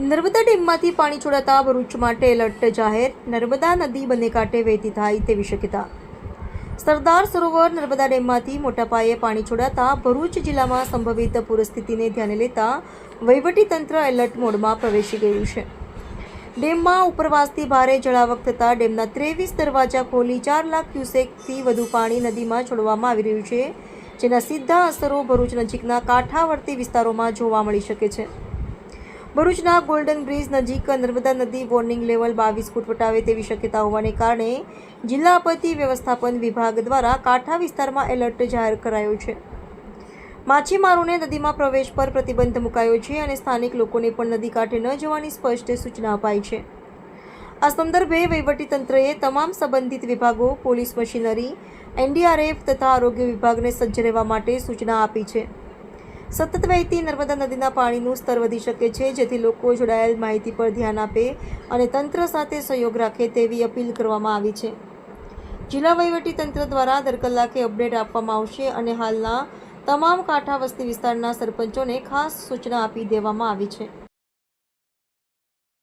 નર્મદા ડેમમાંથી પાણી છોડાતા ભરૂચ માટે એલર્ટ જાહેર. નર્મદા નદી બંને કાંઠે વહેતી થાય તેવી શક્યતા. સરદાર સરોવર નર્મદા ડેમમાંથી મોટા પાયે પાણી છોડાતા ભરૂચ જિલ્લામાં સંભવિત પૂરસ્થિતિને ધ્યાને લેતા વહીવટીતંત્ર એલર્ટ મોડમાં પ્રવેશી ગયું છે. ડેમમાં ઉપરવાસથી ભારે જળાવક થતાં ડેમના 23 દરવાજા ખોલી 4 લાખ ક્યુસેકથી વધુ પાણી નદીમાં છોડવામાં આવી રહ્યું છે, જેના સીધા અસરો ભરૂચ નજીકના કાંઠાવર્તી વિસ્તારોમાં જોવા મળી શકે છે. ભરૂચના ગોલ્ડન બ્રિજ નજીક નર્મદા નદી વોર્નિંગ લેવલ 22 ફૂટ વટાવે તેવી શક્યતા હોવાને કારણે જિલ્લા આપત્તિ વ્યવસ્થાપન વિભાગ દ્વારા કાંઠા વિસ્તારમાં એલર્ટ જાહેર કરાયો છે. માછીમારોને નદીમાં પ્રવેશ પર પ્રતિબંધ મુકાયો છે અને સ્થાનિક લોકોને પણ નદી કાંઠે ન જવાની સ્પષ્ટ સૂચના અપાઈ છે. આ સંદર્ભે વહીવટીતંત્રએ તમામ સંબંધિત વિભાગો, પોલીસ મશીનરી, એનડીઆરએફ તથા આરોગ્ય વિભાગને સજ્જ રહેવા માટે સૂચના આપી છે. સતત વહેતી નર્મદા નદીના પાણીનું સ્તર વધી શકે છે, જેથી લોકો જોડાયેલ માહિતી પર ધ્યાન આપે અને તંત્ર સાથે સહયોગ રાખે તેવી અપીલ કરવામાં આવી છે. જિલ્લા વહીવટીતંત્ર દ્વારા દર કલાકે અપડેટ આપવામાં આવશે અને હાલના તમામ કાંઠા વસ્તી વિસ્તારના સરપંચોને ખાસ સૂચના આપી દેવામાં આવી છે.